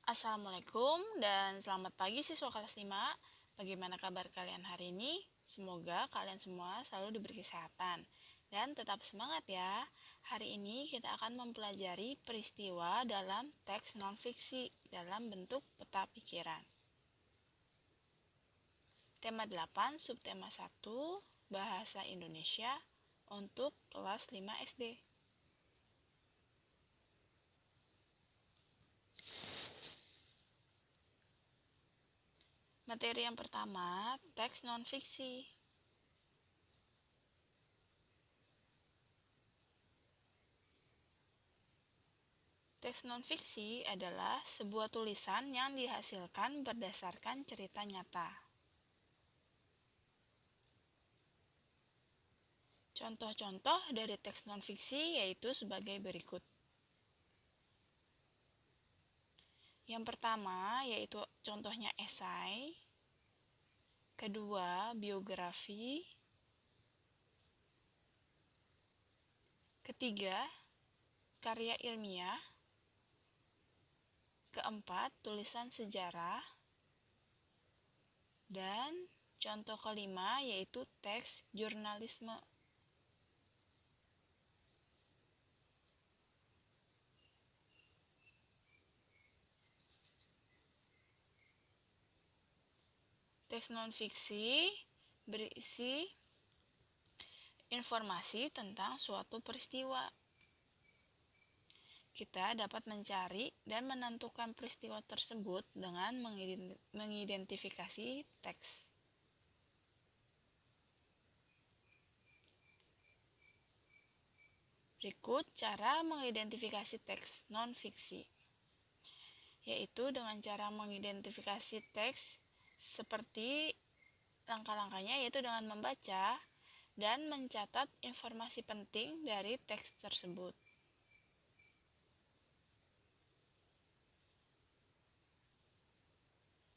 Assalamualaikum dan selamat pagi siswa kelas 5. Bagaimana kabar kalian hari ini? Semoga kalian semua selalu diberi kesehatan dan tetap semangat ya. Hari ini kita akan mempelajari peristiwa dalam teks non-fiksi dalam bentuk peta pikiran. Tema 8, subtema 1, Bahasa Indonesia untuk kelas 5 SD. Materi yang pertama, teks non-fiksi. Teks non-fiksi adalah sebuah tulisan yang dihasilkan berdasarkan cerita nyata. Contoh-contoh dari teks non-fiksi yaitu sebagai berikut. Yang pertama yaitu contohnya esai. Kedua, biografi. Ketiga, karya ilmiah. Keempat, tulisan sejarah. Dan contoh kelima yaitu teks jurnalisme. Teks non-fiksi berisi informasi tentang suatu peristiwa. Kita dapat mencari dan menentukan peristiwa tersebut dengan mengidentifikasi teks. Berikut cara mengidentifikasi teks non-fiksi, yaitu dengan cara mengidentifikasi teks seperti langkah-langkahnya, yaitu dengan membaca dan mencatat informasi penting dari teks tersebut.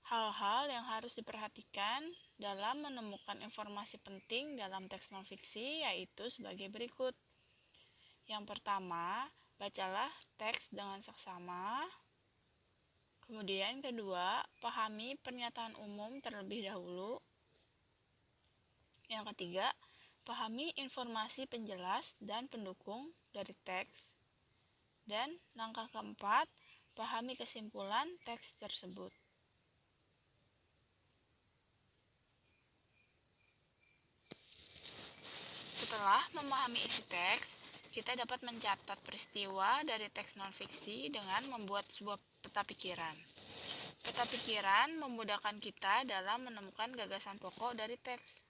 Hal-hal yang harus diperhatikan dalam menemukan informasi penting dalam teks non-fiksi yaitu sebagai berikut. Yang pertama, bacalah teks dengan seksama. Kemudian kedua, pahami pernyataan umum terlebih dahulu. Yang ketiga, pahami informasi penjelas dan pendukung dari teks. Dan langkah keempat, pahami kesimpulan teks tersebut. Setelah memahami isi teks, kita dapat mencatat peristiwa dari teks non-fiksi dengan membuat sebuah peta pikiran. Peta pikiran memudahkan kita dalam menemukan gagasan pokok dari teks.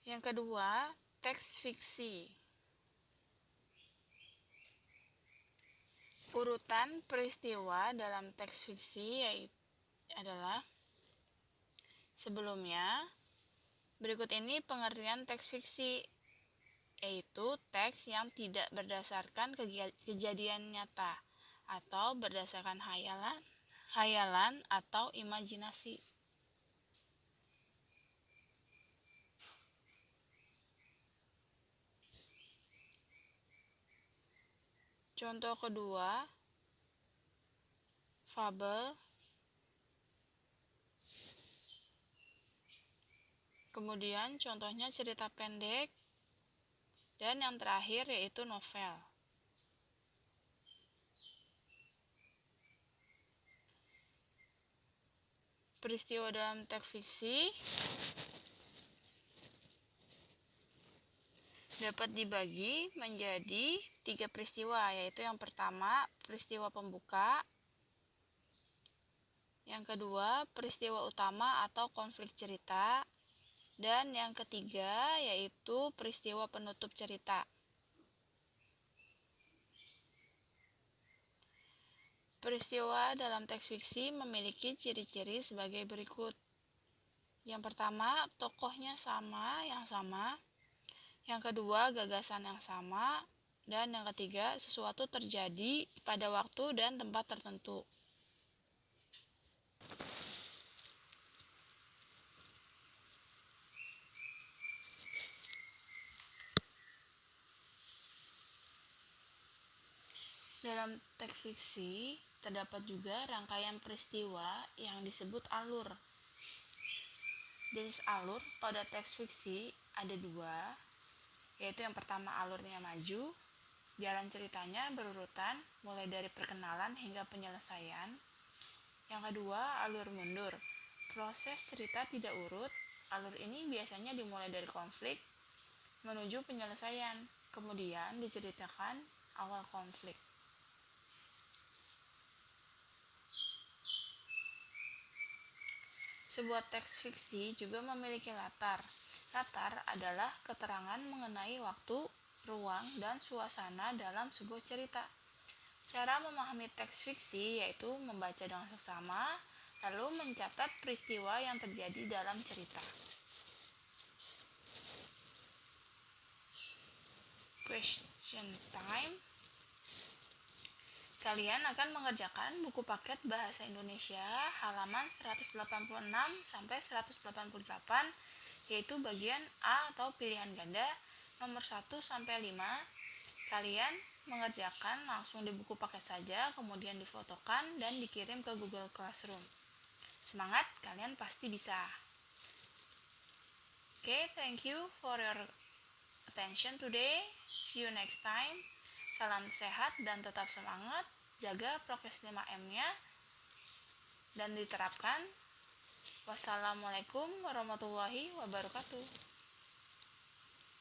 Yang kedua, teks fiksi. Urutan peristiwa dalam teks fiksi adalah sebelumnya. Berikut ini pengertian teks fiksi, yaitu teks yang tidak berdasarkan kejadian nyata atau berdasarkan hayalan atau imajinasi. Contoh kedua, fabel. Kemudian contohnya cerita pendek. Dan yang terakhir yaitu novel. Peristiwa dalam teks fiksi dapat dibagi menjadi 3 peristiwa, yaitu yang pertama peristiwa pembuka, yang kedua peristiwa utama atau konflik cerita, dan yang ketiga yaitu peristiwa penutup cerita. Peristiwa dalam teks fiksi memiliki ciri-ciri sebagai berikut. Yang pertama, tokohnya yang sama. Yang kedua, gagasan yang sama. Dan yang ketiga, sesuatu terjadi pada waktu dan tempat tertentu. Dalam teks fiksi, terdapat juga rangkaian peristiwa yang disebut alur. Jenis alur pada teks fiksi ada dua, yaitu yang pertama alurnya maju, jalan ceritanya berurutan mulai dari perkenalan hingga penyelesaian. Yang kedua alur mundur, proses cerita tidak urut. Alur ini biasanya dimulai dari konflik menuju penyelesaian, kemudian diceritakan awal konflik. Sebuah teks fiksi juga memiliki latar. Latar adalah keterangan mengenai waktu, ruang, dan suasana dalam sebuah cerita. Cara memahami teks fiksi yaitu membaca dengan seksama, lalu mencatat peristiwa yang terjadi dalam cerita. Question time. Kalian akan mengerjakan buku paket Bahasa Indonesia halaman 186 sampai 188, yaitu bagian A atau pilihan ganda nomor 1 sampai 5. Kalian mengerjakan langsung di buku paket saja, kemudian difotokan dan dikirim ke Google Classroom. Semangat, kalian pasti bisa. Okay, thank you for your attention today. See you next time. Salam sehat dan tetap semangat. Jaga prokes 5M-nya dan diterapkan. Wassalamualaikum warahmatullahi wabarakatuh.